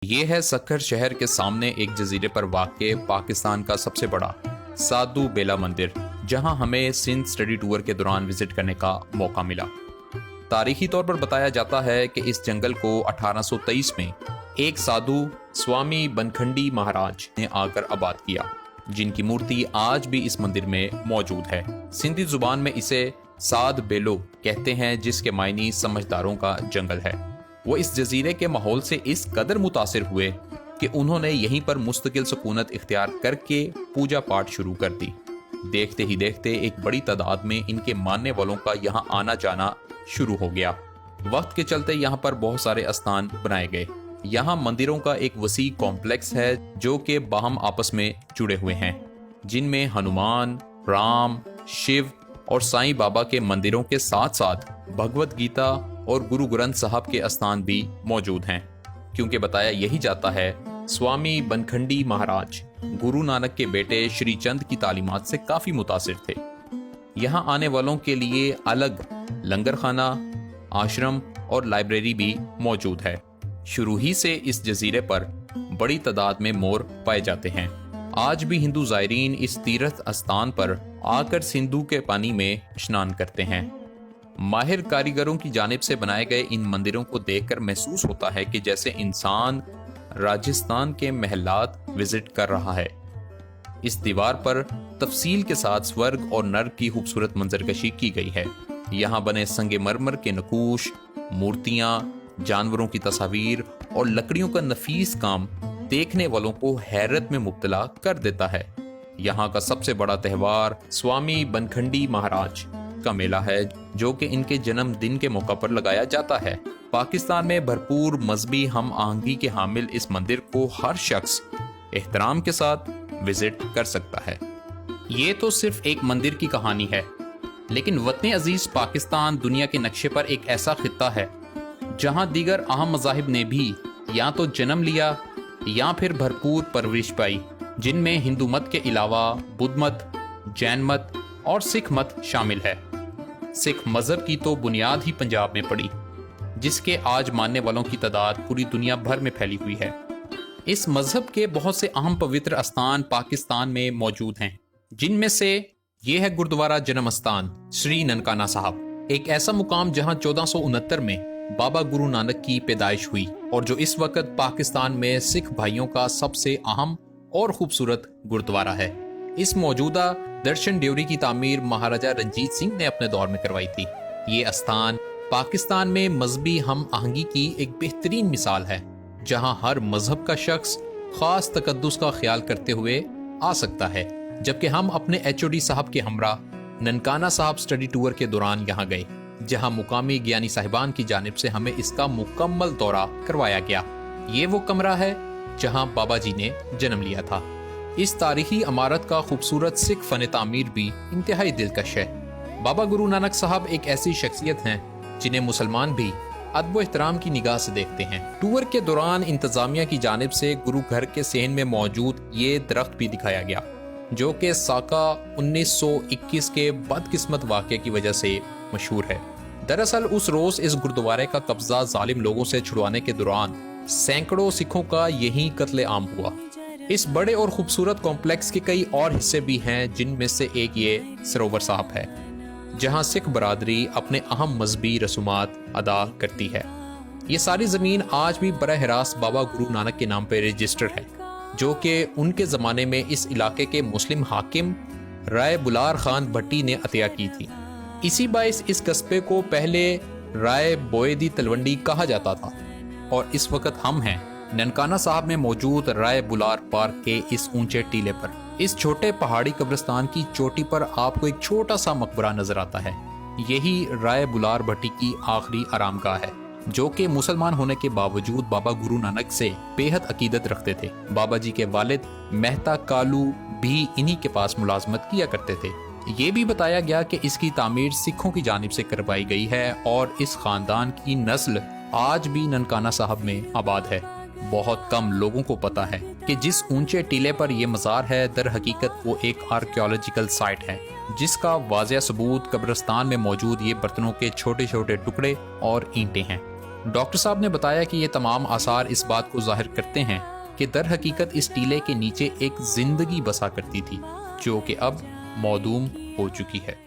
یہ ہے سکھر شہر کے سامنے ایک جزیرے پر واقع پاکستان کا سب سے بڑا سادھو بیلا مندر، جہاں ہمیں سندھ اسٹڈی ٹور کے دوران وزٹ کرنے کا موقع ملا۔ تاریخی طور پر بتایا جاتا ہے کہ اس جنگل کو 1823 میں ایک سادھو سوامی بنکھنڈی مہاراج نے آ کر آباد کیا، جن کی مورتی آج بھی اس مندر میں موجود ہے۔ سندھی زبان میں اسے ساد بیلو کہتے ہیں، جس کے معنی سمجھداروں کا جنگل ہے۔ وہ اس جزیرے کے ماحول سے اس قدر متاثر ہوئے کہ انہوں نے یہیں پر مستقل سکونت اختیار کر کے پوجا پاٹ شروع کر دی۔ دیکھتے ہی دیکھتے ایک بڑی تعداد میں ان کے ماننے والوں کا یہاں آنا جانا شروع ہو گیا۔ وقت کے چلتے یہاں پر بہت سارے استھان بنائے گئے۔ یہاں مندروں کا ایک وسیع کمپلیکس ہے جو کہ باہم آپس میں جڑے ہوئے ہیں، جن میں ہنومان، رام، شیو اور سائیں بابا کے مندروں کے ساتھ ساتھ بھگوت گیتا اور گرو گرنتھ صاحب کے استھان بھی موجود ہیں، کیونکہ بتایا یہی جاتا ہے سوامی بنکھنڈی مہاراج گرو نانک کے بیٹے شری چند کی تعلیمات سے کافی متاثر تھے۔ یہاں آنے والوں کے لیے الگ لنگر خانہ، آشرم اور لائبریری بھی موجود ہے۔ شروع ہی سے اس جزیرے پر بڑی تعداد میں مور پائے جاتے ہیں۔ آج بھی ہندو زائرین اس تیرتھ استھان پر آ کر سندھو کے پانی میں اشنان کرتے ہیں۔ ماہر کاریگروں کی جانب سے بنائے گئے ان مندروں کو دیکھ کر محسوس ہوتا ہے کہ جیسے انسان راجستھان کے محلات وزٹ کر رہا ہے۔ اس دیوار پر تفصیل کے ساتھ سورگ اور نرک کی خوبصورت منظرکشی کی گئی ہے۔ یہاں بنے سنگ مرمر کے نقوش، مورتیاں، جانوروں کی تصاویر اور لکڑیوں کا نفیس کام دیکھنے والوں کو حیرت میں مبتلا کر دیتا ہے۔ یہاں کا سب سے بڑا تہوار سوامی بنکھنڈی مہاراج کا میلہ ہے، جو کہ ان کے جنم دن کے موقع پر لگایا جاتا ہے۔ پاکستان میں بھرپور مذہبی ہم آہنگی کے حامل اس مندر کو ہر شخص احترام کے ساتھ وزٹ کر سکتا ہے۔ یہ تو صرف ایک مندر کی کہانی ہے، لیکن وطن عزیز پاکستان دنیا کے نقشے پر ایک ایسا خطہ ہے جہاں دیگر اہم مذاہب نے بھی یا تو جنم لیا یا پھر بھرپور پرورش پائی، جن میں ہندو مت کے علاوہ بدھ مت، جین مت اور سکھ مت شامل ہے۔ سکھ مذہب کی تو بنیاد ہی پنجاب میں پڑی، جس کے آج ماننے والوں کی تعداد پوری دنیا بھر میں پھیلی ہوئی ہے۔ اس مذہب کے بہت سے اہم پوتر استھان پاکستان میں موجود ہیں، جن میں سے یہ ہے گردوارہ جنم استھان شری ننکانہ صاحب، ایک ایسا مقام جہاں 1469 میں بابا گرو نانک کی پیدائش ہوئی اور جو اس وقت پاکستان میں سکھ بھائیوں کا سب سے اہم اور خوبصورت گردوارہ ہے۔ اس موجودہ درشن ڈیوری کی تعمیر مہاراجہ رنجیت سنگھ نے اپنے دور میں کروائی تھی۔ یہ استھان پاکستان میں مذہبی ہم آہنگی کی ایک بہترین مثال ہے، جہاں ہر مذہب کا شخص خاص تقدس کا خیال کرتے ہوئے آ سکتا ہے۔ جبکہ ہم اپنے HOD صاحب کے ہمراہ ننکانہ صاحب اسٹڈی ٹور کے دوران یہاں گئے، جہاں مقامی گیانی صاحبان کی جانب سے ہمیں اس کا مکمل دورہ کروایا گیا۔ یہ وہ کمرہ ہے جہاں بابا جی نے جنم لیا تھا۔ اس تاریخی عمارت کا خوبصورت سکھ فن تعمیر بھی انتہائی دلکش ہے۔ بابا گرو نانک صاحب ایک ایسی شخصیت ہیں جنہیں مسلمان بھی ادب و احترام کی نگاہ سے دیکھتے ہیں۔ ٹور کے دوران انتظامیہ کی جانب سے گرو گھر کے صحن میں موجود یہ درخت بھی دکھایا گیا، جو کہ ساکا 1921 کے بدقسمت واقعے کی وجہ سے مشہور ہے۔ دراصل اس روز اس گردوارے کا قبضہ ظالم لوگوں سے چھڑوانے کے دوران سینکڑوں سکھوں کا یہی قتل عام ہوا۔ اس بڑے اور خوبصورت کمپلیکس کے کئی اور حصے بھی ہیں، جن میں سے ایک یہ سروور صاحب ہے، جہاں سکھ برادری اپنے اہم مذہبی رسومات ادا کرتی ہے۔ یہ ساری زمین آج بھی براہ راست بابا گرو نانک کے نام پہ رجسٹر ہے، جو کہ ان کے زمانے میں اس علاقے کے مسلم حاکم رائے بلار خان بھٹی نے عطیہ کی تھی۔ اسی باعث اس قصبے کو پہلے رائے بوئیدی تلونڈی کہا جاتا تھا، اور اس وقت ہم ہیں ننکانہ صاحب میں موجود رائے بلار پارک کے اس اونچے ٹیلے پر۔ اس چھوٹے پہاڑی قبرستان کی چوٹی پر آپ کو ایک چھوٹا سا مقبرہ نظر آتا ہے۔ یہی رائے بلار بھٹی کی آخری آرام گاہ ہے، جو کہ مسلمان ہونے کے باوجود بابا گرو نانک سے بے حد عقیدت رکھتے تھے۔ بابا جی کے والد مہتا کالو بھی انہی کے پاس ملازمت کیا کرتے تھے۔ یہ بھی بتایا گیا کہ اس کی تعمیر سکھوں کی جانب سے کروائی گئی ہے، اور اس خاندان کی نسل آج بھی ننکانہ صاحب میں آباد ہے۔ بہت کم لوگوں کو پتا ہے کہ جس اونچے ٹیلے پر یہ مزار ہے، در حقیقت وہ ایک آرکیولوجیکل سائٹ ہے، جس کا واضح ثبوت قبرستان میں موجود یہ برتنوں کے چھوٹے چھوٹے ٹکڑے اور اینٹیں ہیں۔ ڈاکٹر صاحب نے بتایا کہ یہ تمام آثار اس بات کو ظاہر کرتے ہیں کہ در حقیقت اس ٹیلے کے نیچے ایک زندگی بسا کرتی تھی جو کہ اب معدوم ہو چکی ہے۔